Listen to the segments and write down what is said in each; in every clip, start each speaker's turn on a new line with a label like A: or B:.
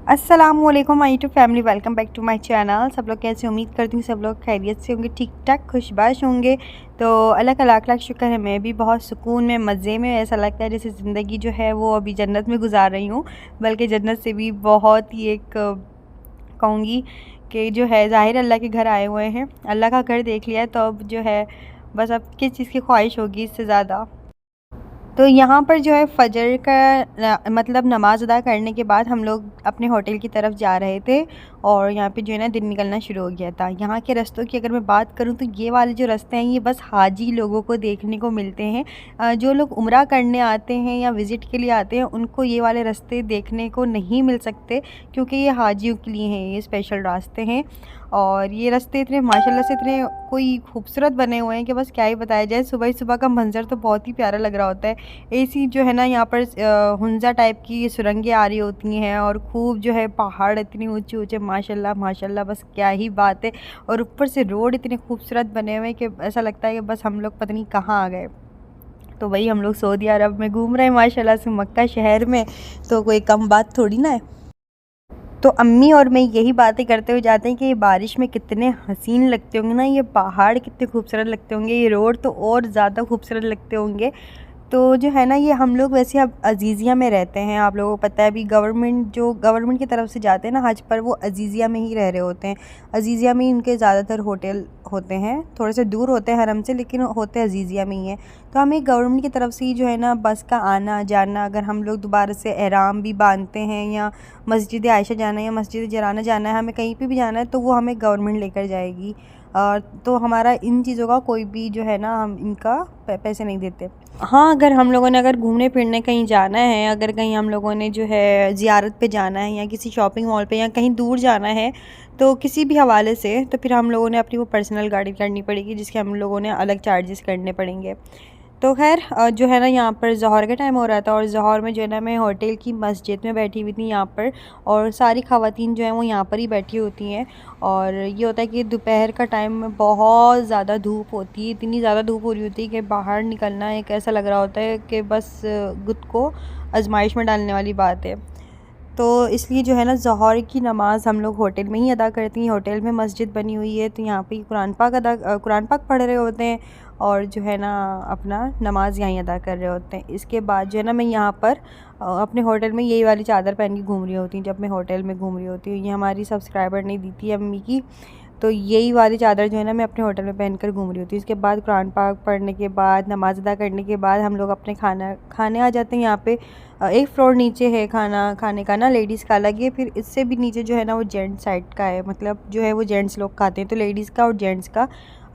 A: अस्सलामुअलैकुम my YouTube family, welcome back to my channel. सब लोग कैसे, उम्मीद करती हूँ सब लोग खैरियत से होंगे, ठीक ठाक खुशबाश होंगे। तो अल्लाह का लाख लाख शुक्र है, मैं भी बहुत सुकून में मज़े में, ऐसा लगता है जैसे ज़िंदगी जो है वो अभी जन्नत में गुजार रही हूँ। बल्कि जन्नत से भी बहुत ही एक कहूँगी कि जो है ज़ाहिर अल्लाह के घर आए हुए हैं, अल्लाह का घर देख लिया है, तो अब जो है बस अब किस चीज़ की ख्वाहिश होगी इससे ज़्यादा। तो यहाँ पर जो है फ़जर का मतलब नमाज़ अदा करने के बाद हम लोग अपने होटल की तरफ जा रहे थे और यहाँ पे जो है ना दिन निकलना शुरू हो गया था। यहाँ के रास्तों की अगर मैं बात करूँ तो ये वाले जो रास्ते हैं ये बस हाजी लोगों को देखने को मिलते हैं। जो लोग उम्रा करने आते हैं या विज़िट के लिए आते हैं उनको ये वाले रास्ते देखने को नहीं मिल सकते, क्योंकि ये हाजियों के लिए हैं, ये स्पेशल रास्ते हैं। और ये रास्ते इतने माशाल्लाह से इतने कोई खूबसूरत बने हुए हैं कि बस क्या ही बताया जाए। सुबह ही सुबह का मंज़र तो बहुत ही प्यारा लग रहा होता है। ऐसी जो है ना यहाँ पर हुंज़ा टाइप की सुरंगें आ रही होती हैं और खूब जो है पहाड़ इतने ऊंचे ऊंचे, माशाल्लाह माशाल्लाह, बस क्या ही बात है। और ऊपर से रोड इतने खूबसूरत बने हुए हैं कि ऐसा लगता है कि बस हम लोग पता नहीं कहाँ आ गए। तो वही हम लोग सऊदी अरब में घूम रहे हैं माशाल्लाह से, मक्का शहर में, तो कोई कम बात थोड़ी ना है। तो अम्मी और मैं यही बातें करते हुए जाते हैं कि ये बारिश में कितने हसीन लगते होंगे ना, ये पहाड़ कितने खूबसूरत लगते होंगे, ये रोड तो और ज़्यादा खूबसूरत लगते होंगे। तो जो है ना, ये हम लोग वैसे अब अज़ीज़िया में रहते हैं। आप लोगों को पता है अभी गवर्नमेंट की तरफ से जाते हैं ना हज पर, वो अज़ीज़िया में ही रह रहे होते हैं। अज़ीज़िया में ही उनके ज़्यादातर होटल होते हैं, थोड़े से दूर होते हैं हरम से, लेकिन होते अज़ीज़िया में ही हैं। तो हमें गवर्नमेंट की तरफ से ही जो है ना बस का आना जाना, अगर हम लोग दोबारा से एहराम भी बांधते हैं या मस्जिद आयशा जाना है या मस्जिद जराना जाना है, हमें कहीं पे भी जाना है तो वो हमें गवर्नमेंट लेकर जाएगी। और तो हमारा इन चीज़ों का कोई भी जो है ना, हम इनका पैसे नहीं देते। हाँ, अगर हम लोगों ने अगर घूमने फिरने कहीं जाना है, अगर कहीं हम लोगों ने जो है ज़ियारत पे जाना है या किसी शॉपिंग मॉल पे या कहीं दूर जाना है, तो किसी भी हवाले से, तो फिर हम लोगों ने अपनी वो पर्सनल गाड़ी करनी पड़ेगी, जिसके हम लोगों ने अलग चार्जेस करने पड़ेंगे। तो खैर जो है ना, यहाँ पर ज़ोहर का टाइम हो रहा था और ज़ोहर में जो है ना मैं होटल की मस्जिद में बैठी हुई थी यहाँ पर, और सारी ख़वातीन जो हैं वो यहाँ पर ही बैठी होती हैं। और ये होता है कि दोपहर का टाइम में बहुत ज़्यादा धूप होती है, इतनी ज़्यादा धूप हो रही होती है कि बाहर निकलना एक ऐसा लग रहा होता है कि बस खुद को आजमाइश में डालने वाली बात है। तो इसलिए जो है ना ज़ोहर की नमाज़ हम लोग होटल में ही अदा करती हैं। होटल में मस्जिद बनी हुई है, तो यहाँ पे कुरान पाक पढ़ रहे होते हैं और जो है ना अपना नमाज यहीं अदा कर रहे होते हैं। इसके बाद जो है ना मैं यहाँ पर अपने होटल में यही वाली चादर पहन के घूम रही होती हूँ। जब मैं होटल में घूम रही होती हूँ, ये हमारी सब्सक्राइबर ने दी थी अम्मी की, तो यही वाली चादर जो है ना मैं अपने होटल में पहन कर घूम रही होती हूँ। इसके बाद कुरान पाक पढ़ने के बाद, नमाज़ अदा करने के बाद हम लोग अपने खाने आ जाते हैं। यहाँ पे एक फ्लोर नीचे है खाना खाने का ना, लेडीज़ का अलग है, फिर इससे भी नीचे जो है ना वो जेंट्स साइड का है, मतलब जो है वो जेंट्स लोग खाते हैं। तो लेडीज़ का और जेंट्स का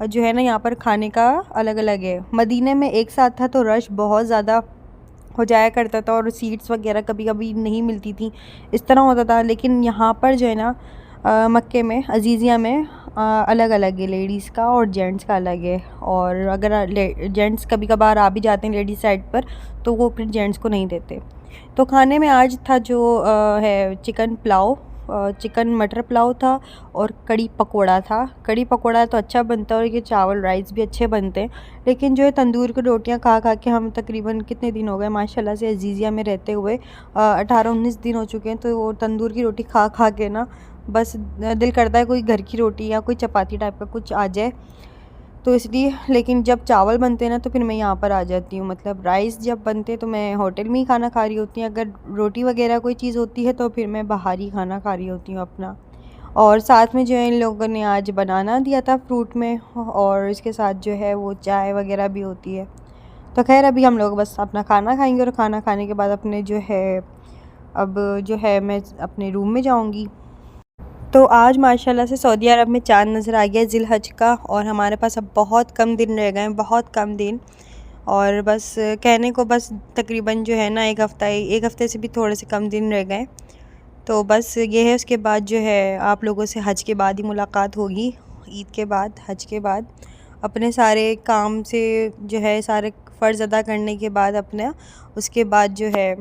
A: जो है ना यहाँ पर खाने का अलग अलग है। मदीने में एक साथ था तो रश बहुत ज़्यादा हो जाया करता था और सीट्स वगैरह कभी कभी नहीं मिलती थी, इस तरह होता था। लेकिन यहाँ पर जो है ना मक्के में अज़ीज़िया में अलग अलग है, लेडीज़ का और जेंट्स का अलग है। और अगर जेंट्स कभी कभार आ भी जाते हैं लेडीज़ साइड पर, तो वो फिर जेंट्स को नहीं देते। तो खाने में आज था जो है चिकन पुलाव, चिकन मटर पुलाव था और कड़ी पकोड़ा था। कड़ी पकोड़ा तो अच्छा बनता है और ये चावल राइस भी अच्छे बनते हैं। लेकिन जो है तंदूर की रोटियां खा खा के हम तकरीबन कितने दिन हो गए माशाल्लाह से अज़ीज़िया में रहते हुए, 18-19 दिन हो चुके हैं। तो वो तंदूर की रोटी खा खा के ना बस दिल करता है कोई घर की रोटी या कोई चपाती टाइप का कुछ आ जाए, तो इसलिए। लेकिन जब चावल बनते हैं ना तो फिर मैं यहाँ पर आ जाती हूँ, मतलब राइस जब बनते हैं तो मैं होटल में ही खाना खा रही होती हूँ। अगर रोटी वगैरह कोई चीज़ होती है तो फिर मैं बाहर ही खाना खा रही होती हूँ अपना। और साथ में जो है इन लोगों ने आज बनाना दिया था फ्रूट में, और इसके साथ जो है वो चाय वगैरह भी होती है। तो खैर अभी हम लोग बस अपना खाना खाएंगे और खाना खाने के बाद अपने जो है अब जो है मैं अपने रूम में जाऊँगी। तो आज माशाल्लाह से सऊदी अरब में चाँद नज़र आ गया ज़िलहज का, और हमारे पास अब बहुत कम दिन रह गए हैं, बहुत कम दिन। और बस कहने को बस तकरीबन जो है ना एक हफ़्ते से भी थोड़े से कम दिन रह गए। तो बस ये है, उसके बाद जो है आप लोगों से हज के बाद ही मुलाकात होगी, ईद के बाद, हज के बाद। अपने सारे काम से जो है सारे फ़र्ज़ अदा करने के बाद अपना, उसके बाद जो है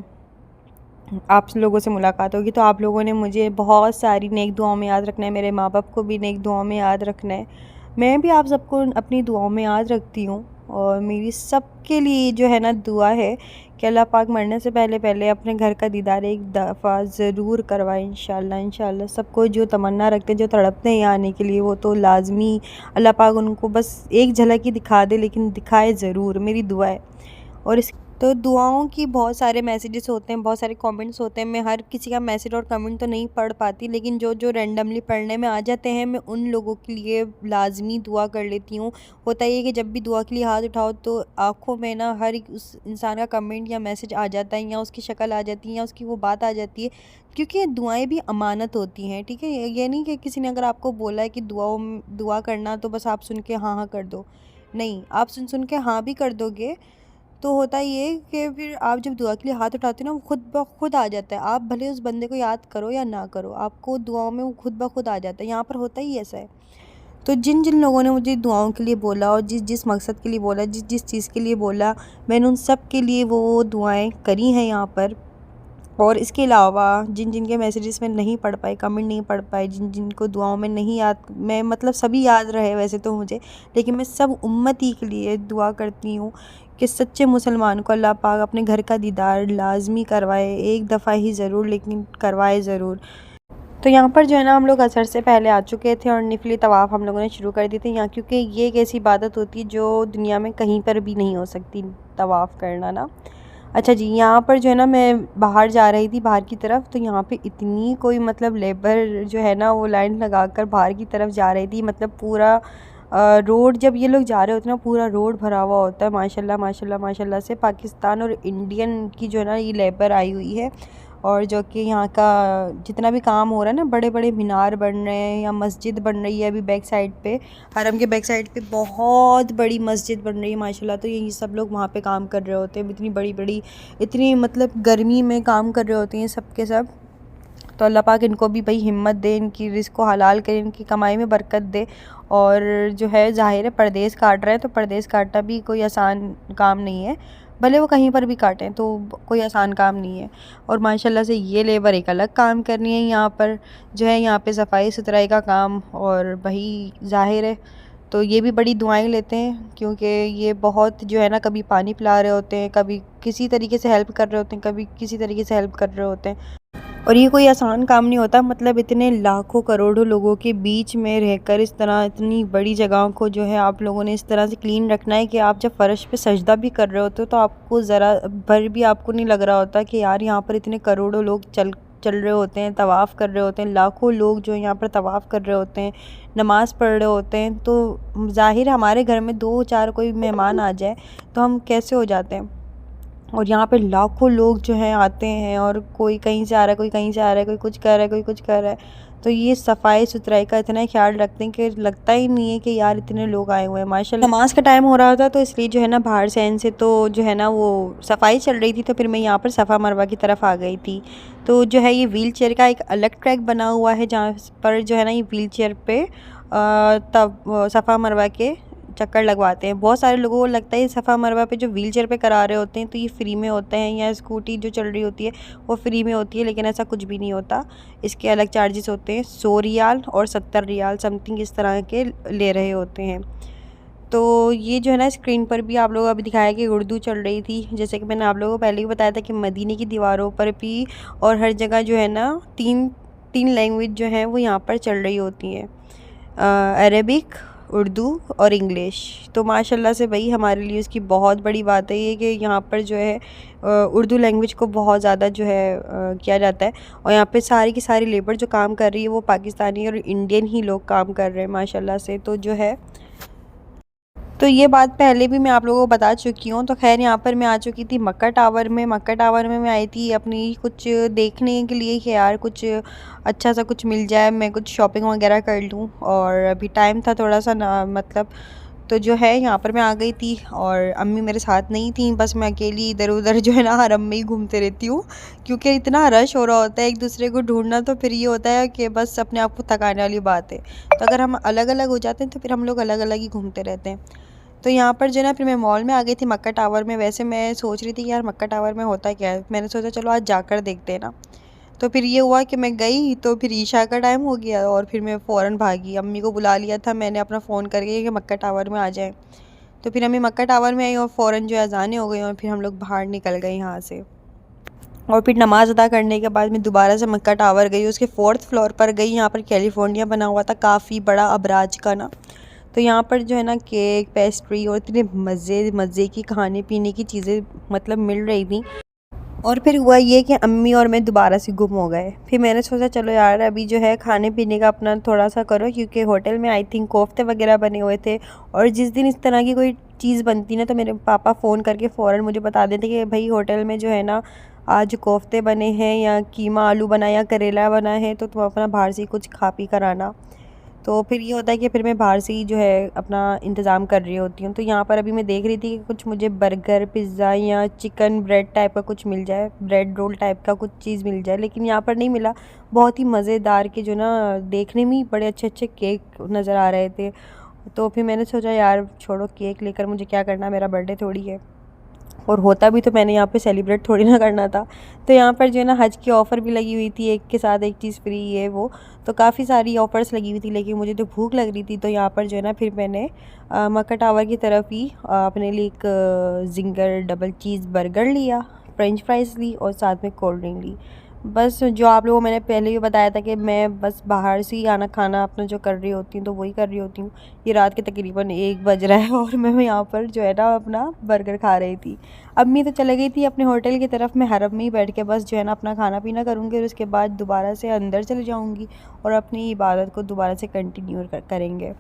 A: आप लोगों से मुलाकात होगी। तो आप लोगों ने मुझे बहुत सारी नेक दुआओं में याद रखना है, मेरे माँ बाप को भी नेक दुआओं में याद रखना है। मैं भी आप सबको अपनी दुआओं में याद रखती हूँ और मेरी सबके लिए जो है ना दुआ है कि अल्लाह पाक मरने से पहले पहले अपने घर का दीदार एक दफ़ा ज़रूर करवाए इंशाल्लाह। इंशाल्लाह सबको जो तमन्ना रखते हैं, जो तड़पते हैं यहाँ आने के लिए, वो तो लाजमी अल्लाह पाक उनको बस एक झलक ही दिखा दे, लेकिन दिखाए ज़रूर, मेरी दुआ है। और इस तो दुआओं की बहुत सारे मैसेजेस होते हैं, बहुत सारे कमेंट्स होते हैं। मैं हर किसी का मैसेज और कमेंट तो नहीं पढ़ पाती, लेकिन जो जो रैंडमली पढ़ने में आ जाते हैं, मैं उन लोगों के लिए लाजमी दुआ कर लेती हूँ। होता ये है कि जब भी दुआ के लिए हाथ उठाओ तो आँखों में ना हर एक उस इंसान का कमेंट या मैसेज आ जाता है, या उसकी शक्ल आ जाती है, या उसकी वो बात आ जाती है, क्योंकि ये दुआएं भी अमानत होती हैं। ठीक है, ये नहीं कि किसी ने अगर आपको बोला है कि दुआ करना, तो बस आप सुन के हाँ हाँ कर दो। नहीं, आप सुन सुन के हाँ भी कर दोगे तो होता ये कि फिर आप जब दुआ के लिए हाथ उठाते हो ना, वो खुद ब खुद आ जाता है। आप भले उस बंदे को याद करो या ना करो, आपको दुआओं में वो खुद ब खुद आ जाता है। यहाँ पर होता ही ऐसा है। तो जिन जिन लोगों ने मुझे दुआओं के लिए बोला, और जिस जिस मकसद के लिए बोला, जिस जिस चीज़ के लिए बोला, मैंने उन सब के लिए वो दुआएं करी हैं यहाँ पर। और इसके अलावा जिन जिन के मैसेजेस में नहीं पढ़ पाए, कमेंट नहीं पढ़ पाए, जिन जिनको दुआओं में नहीं याद, मैं मतलब सभी याद रहे वैसे तो मुझे, लेकिन मैं सब उम्मती के लिए दुआ करती हूँ कि सच्चे मुसलमान को अल्लाह पाक अपने घर का दीदार लाजमी करवाए, एक दफ़ा ही ज़रूर, लेकिन करवाए ज़रूर। तो यहाँ पर जो है ना, हम लोग असर से पहले आ चुके थे और निफली तवाफ़ हम लोगों ने शुरू कर दी थी यहाँ, क्योंकि ये एक ऐसी इबादत होती है जो दुनिया में कहीं पर भी नहीं हो सकती, तवाफ़ करना ना। अच्छा जी, यहाँ पर जो है ना, मैं बाहर जा रही थी, बाहर की तरफ, तो यहाँ पे इतनी कोई मतलब लेबर जो है ना, वो लाइन लगाकर बाहर की तरफ जा रही थी। मतलब पूरा रोड जब ये लोग जा रहे होते हैं ना, पूरा रोड भरा हुआ होता है। माशाल्लाह माशाल्लाह माशाल्लाह से पाकिस्तान और इंडियन की जो है ना, ये लेबर आई हुई है। और जो कि यहाँ का जितना भी काम हो रहा है ना, बड़े बड़े मीनार बन रहे हैं या मस्जिद बन रही है अभी बैक साइड पे, हरम के बैक साइड पे बहुत बड़ी मस्जिद बन रही है माशाल्लाह। तो यही सब लोग वहाँ पे काम कर रहे होते हैं, इतनी बड़ी बड़ी, इतनी मतलब गर्मी में काम कर रहे होते हैं सब के सब। तो अल्लाह पाक इनको भी भाई हिम्मत दे, इनकी रिज़्क़ को हलाल करे, इनकी कमाई में बरकत दे। और जो है ज़ाहिर है परदेश काट रहे हैं, तो परदेश काटना भी कोई आसान काम नहीं है, भले वो कहीं पर भी काटें तो कोई आसान काम नहीं है। और माशाल्लाह से ये लेबर एक अलग काम करनी है यहाँ पर, जो है यहाँ पे सफाई सुथराई का काम, और भाई ज़ाहिर है तो ये भी बड़ी दुआएं लेते हैं, क्योंकि ये बहुत जो है ना, कभी पानी पिला रहे होते हैं, कभी किसी तरीके से हेल्प कर रहे होते हैं, कभी किसी तरीके से हेल्प कर रहे होते हैं। और ये कोई आसान काम नहीं होता। मतलब इतने लाखों करोड़ों लोगों के बीच में रहकर इस तरह इतनी बड़ी जगहों को जो है आप लोगों ने इस तरह से क्लीन रखना है कि आप जब फ़र्श पे सजदा भी कर रहे होते हो तो आपको ज़रा भर भी आपको नहीं लग रहा होता कि यार यहाँ पर इतने करोड़ों लोग चल रहे होते हैं, तवाफ़ कर रहे होते हैं, लाखों लोग जो यहाँ पर तवाफ़ कर रहे होते हैं, नमाज़ पढ़ रहे होते हैं। तो ज़ाहिर हमारे घर में 2-4 कोई मेहमान आ जाए तो हम कैसे हो जाते हैं, और यहाँ पे लाखों लोग जो हैं आते हैं, और कोई कहीं से आ रहा है, कोई कहीं से आ रहा है, कोई कुछ कर रहा है, कोई कुछ कर रहा है। तो ये सफाई सुथराई का इतना ख्याल रखते हैं कि लगता ही नहीं है कि यार इतने लोग आए हुए हैं। माशाल्लाह नमाज का टाइम हो रहा था, तो इसलिए जो है ना, बाहर से एन से तो जो है ना वो सफाई चल रही थी, तो फिर मैं यहाँ पर सफ़ा मरवा की तरफ आ गई थी। तो जो है ये व्हील चेयर का एक अलग ट्रैक बना हुआ है, जहाँ पर जो है ना, ये व्हील चेयर पे तब सफ़ा मरवा के चक्कर लगवाते हैं। बहुत सारे लोगों को लगता है ये सफ़ा मरवा पे जो व्हील चेयर पे करा रहे होते हैं तो ये फ्री में होते हैं, या स्कूटी जो चल रही होती है वो फ्री में होती है, लेकिन ऐसा कुछ भी नहीं होता। इसके अलग चार्जेस होते हैं, 100 रियाल और 70 रियाल समथिंग इस तरह के ले रहे होते हैं। तो ये जो है ना, स्क्रीन पर भी आप लोगों को अभी दिखाया कि उर्दू चल रही थी, जैसे कि मैंने आप लोगों को पहले ही बताया था कि मदीने की दीवारों पर भी और हर जगह जो है ना, तीन लैंग्वेज जो हैं वो यहाँ पर चल रही होती हैं, अरेबिक, उर्दू और इंग्लिश। तो माशाल्लाह से भाई हमारे लिए उसकी बहुत बड़ी बात है ये कि यहाँ पर जो है उर्दू लैंग्वेज को बहुत ज़्यादा जो है किया जाता है। और यहाँ पे सारी की सारी लेबर जो काम कर रही है वो पाकिस्तानी और इंडियन ही लोग काम कर रहे हैं माशाल्लाह से। तो जो है, तो ये बात पहले भी मैं आप लोगों को बता चुकी हूँ। तो खैर यहाँ पर मैं आ चुकी थी मक्का टावर में। मक्का टावर में मैं आई थी अपनी कुछ देखने के लिए कि यार कुछ अच्छा सा कुछ मिल जाए, मैं कुछ शॉपिंग वगैरह कर लूँ, और अभी टाइम था थोड़ा सा ना, मतलब तो जो है यहाँ पर मैं आ गई थी, और अम्मी मेरे साथ नहीं थी, बस मैं अकेली इधर उधर जो है ना हरम में ही घूमते रहती हूँ, क्योंकि इतना रश हो रहा होता है एक दूसरे को ढूंढना। तो फिर ये होता है कि बस अपने आप को थकाने वाली बात है। तो अगर हम अलग अलग हो जाते हैं तो फिर हम लोग अलग अलग ही घूमते रहते हैं। तो यहाँ पर जो है ना, फिर मैं मॉल में आ गई थी मक्का टावर में। वैसे मैं सोच रही थी कि यार मक्का टावर में होता क्या है, मैंने सोचा चलो आज जाकर देखते हैं ना। तो फिर ये हुआ कि मैं गई, तो फिर ईशा का टाइम हो गया और फिर मैं फ़ौरन भागी। अम्मी को बुला लिया था मैंने अपना फ़ोन करके कि मक्का टावर में आ जाए। तो फिर हमें मक्का टावर में आई और फ़ौरन जो अज़ानें हो गई और फिर हम लोग बाहर निकल गए यहाँ से। और फिर नमाज़ अदा करने के बाद मैं दोबारा से मक्का टावर गई, उसके 4th फ्लोर पर गई। यहाँ पर कैलिफोर्निया बना हुआ था, काफ़ी बड़ा अबराज का ना। तो यहाँ पर जो है ना केक, पेस्ट्री और इतने मज़े मज़े की खाने पीने की चीज़ें मतलब मिल रही थी। और फिर हुआ ये कि अम्मी और मैं दोबारा से गुम हो गए। फिर मैंने सोचा चलो यार अभी जो है खाने पीने का अपना थोड़ा सा करो, क्योंकि होटल में आई थिंक कोफ्ते वगैरह बने हुए थे। और जिस दिन इस तरह की कोई चीज़ बनती ना तो मेरे पापा फ़ोन करके फ़ौरन मुझे बता देते कि भाई होटल में जो है ना आज कोफ्ते बने हैं या कीमा आलू बना या करेला बना है, तो तुम अपना बाहर से ही कुछ खा पी कर आना। तो फिर ये होता है कि फिर मैं बाहर से ही जो है अपना इंतज़ाम कर रही होती हूँ। तो यहाँ पर अभी मैं देख रही थी कि कुछ मुझे बर्गर, पिज़्ज़ा या चिकन ब्रेड टाइप का कुछ मिल जाए, ब्रेड रोल टाइप का कुछ चीज़ मिल जाए, लेकिन यहाँ पर नहीं मिला। बहुत ही मज़ेदार के जो ना देखने में ही बड़े अच्छे अच्छे केक नज़र आ रहे थे। तो फिर मैंने सोचा यार छोड़ो, केक लेकर मुझे क्या करना, मेरा बर्थडे थोड़ी है। और होता भी तो मैंने यहाँ पे सेलिब्रेट थोड़ी ना करना था। तो यहाँ पर जो है ना हज की ऑफ़र भी लगी हुई थी, एक के साथ एक चीज़ फ्री है वो। तो काफ़ी सारी ऑफ़र्स लगी हुई थी, लेकिन मुझे तो भूख लग रही थी। तो यहाँ पर जो है ना फिर मैंने मक्का टावर की तरफ ही अपने लिए एक जिंगर डबल चीज़ बर्गर लिया, फ्रेंच फ्राइज़ ली और साथ में कोल्ड ड्रिंक ली। बस जो आप लोगों को मैंने पहले भी बताया था कि मैं बस बाहर से ही आना खाना अपना जो कर रही होती हूँ तो वही कर रही होती हूँ। ये रात के तकरीबन 1 बज रहा है और मैं यहाँ पर जो है ना अपना बर्गर खा रही थी। अम्मी तो चले गई थी अपने होटल की तरफ, मैं हरम में ही बैठ के बस जो है ना अपना खाना पीना करूँगी और उसके बाद दोबारा से अंदर चले जाऊँगी और अपनी इबादत को दोबारा से कंटिन्यू करेंगे।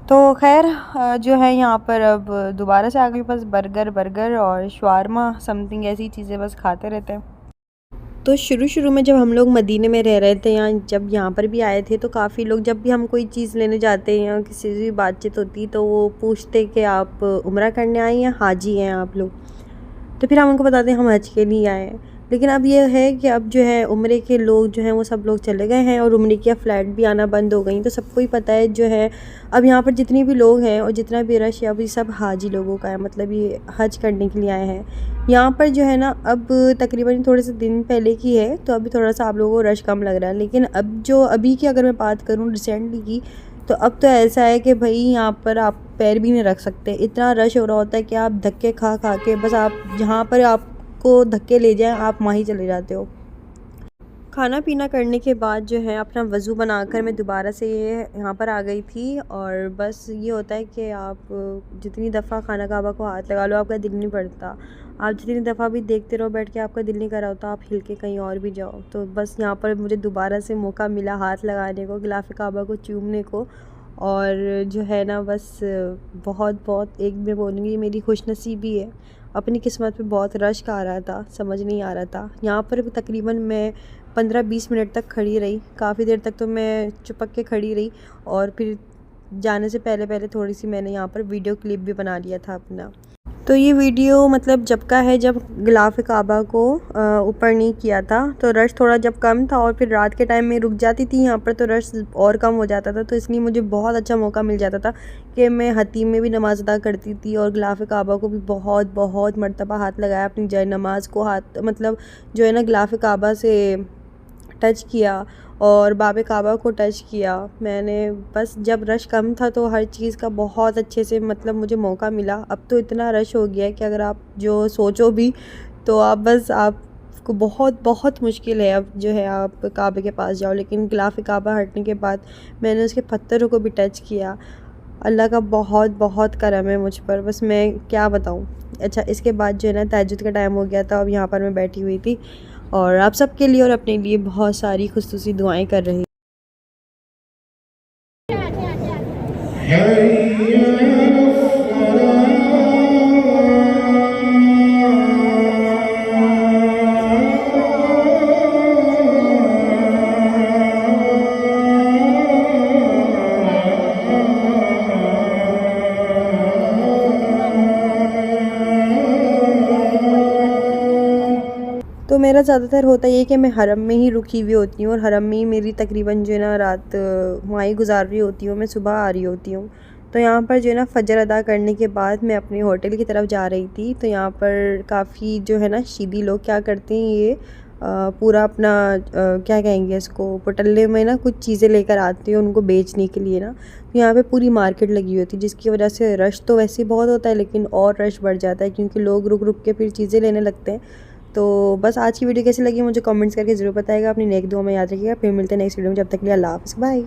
A: तो खैर जो है यहाँ पर अब दोबारा से आ गई, बस बर्गर बर्गर और शवारमा समथिंग ऐसी चीज़ें बस खाते रहते हैं। तो शुरू में जब हम लोग मदीने में रह रहे थे या जब यहाँ पर भी आए थे तो काफ़ी लोग जब भी हम कोई चीज़ लेने जाते हैं या किसी से भी बातचीत होती तो वो पूछते कि आप उम्रा करने आए हैं या हाजी हैं आप लोग। तो फिर हम उनको बताते हैं हम हज के लिए आए हैं। लेकिन अब ये है कि अब जो है उम्रे के लोग जो हैं वो सब लोग चले गए हैं और उम्रे की फ़्लाइट भी आना बंद हो गई। तो सबको ही पता है जो है अब यहाँ पर जितनी भी लोग हैं और जितना भी रश है अभी सब हाजी लोगों का है, मतलब ये हज करने के लिए आए हैं। यहाँ पर जो है ना अब तकरीबन थोड़े से दिन पहले की है तो अभी थोड़ा सा आप लोगों को रश कम लग रहा है, लेकिन अब जो अभी की अगर मैं बात करूँ रिसेंटली की तो अब तो ऐसा है कि भाई यहाँ पर आप पैर भी नहीं रख सकते, इतना रश हो रहा होता है कि आप धक्के खा खा के बस आप जहाँ पर आपको धक्के ले जाएं आप वहीं चले जाते हो। खाना पीना करने के बाद जो है अपना वज़ू बनाकर मैं दोबारा से ये यहाँ पर आ गई थी। और बस ये होता है कि आप जितनी दफ़ा खाना काबा को हाथ लगा लो आपका दिल नहीं पड़ता, आप जितनी दफ़ा भी देखते रहो बैठ के आपका दिल नहीं कर रहा होता, आप हिल के कहीं और भी जाओ। तो बस यहाँ पर मुझे दोबारा से मौका मिला हाथ लगाने को, गिलाफ़ काबा को चूमने को। और जो है ना बस बहुत बहुत एक मैं बोलूँगी मेरी खुशनसीबी है, अपनी किस्मत पे बहुत रश का आ रहा था, समझ नहीं आ रहा था। यहाँ पर तकरीबन मैं 15-20 मिनट तक खड़ी रही, काफ़ी देर तक तो मैं चिपक के खड़ी रही। और फिर जाने से पहले पहले थोड़ी सी मैंने यहाँ पर वीडियो क्लिप भी बना लिया था अपना। तो ये वीडियो मतलब जब का है जब गिलाफ़ काबा को ऊपर नहीं किया था तो रश थोड़ा जब कम था और फिर रात के टाइम में रुक जाती थी यहाँ पर तो रश और कम हो जाता था। तो इसलिए मुझे बहुत अच्छा मौका मिल जाता था कि मैं हतीम में भी नमाज़ अदा करती थी और गिलाफ़ काबा को भी बहुत बहुत मरतबा हाथ लगाया, अपनी जय नमाज को हाथ मतलब जो है ना गिलाफ़ काबा से टच किया और बाबे काबा को टच किया मैंने। बस जब रश कम था तो हर चीज़ का बहुत अच्छे से मतलब मुझे मौका मिला। अब तो इतना रश हो गया है कि अगर आप जो सोचो भी तो आप बस आपको बहुत बहुत मुश्किल है अब जो है आप काबे के पास जाओ। लेकिन गिलाफ़ काबा हटने के बाद मैंने उसके पत्थरों को भी टच किया। अल्लाह का बहुत बहुत करम है मुझ पर, बस मैं क्या बताऊँ। अच्छा इसके बाद जो है ना तहज्जुद का टाइम हो गया था, अब यहाँ पर मैं बैठी हुई थी और आप सबके लिए और अपने लिए बहुत सारी खुशूसी दुआएं कर रही। तो मेरा ज़्यादातर होता ये कि मैं हरम में ही रुकी हुई होती हूँ और हरम में ही मेरी तकरीबन जो है ना रात वहाँ ही गुजार रही होती हूँ, मैं सुबह आ रही होती हूँ। तो यहाँ पर जो है ना फ़जर अदा करने के बाद मैं अपने होटल की तरफ जा रही थी। तो यहाँ पर काफ़ी जो है ना शीदी लोग क्या करते हैं ये पूरा अपना क्या कहेंगे इसको, पटल्ले में ना कुछ चीज़ें लेकर आती हैं उनको बेचने के लिए ना। तो यहाँ पे पूरी मार्केट लगी होती है, जिसकी वजह से रश तो वैसे ही बहुत होता है, लेकिन और रश बढ़ जाता है क्योंकि लोग रुक रुक के फिर चीज़ें लेने लगते हैं। तो बस आज की वीडियो कैसी लगी मुझे कमेंट्स करके ज़रूर बताइएगा। अपनी नेक दुआ में याद रखिएगा। फिर मिलते हैं नेक्स्ट वीडियो में, जब तक के लिए अल्लाह हाफ़िज़, बाय।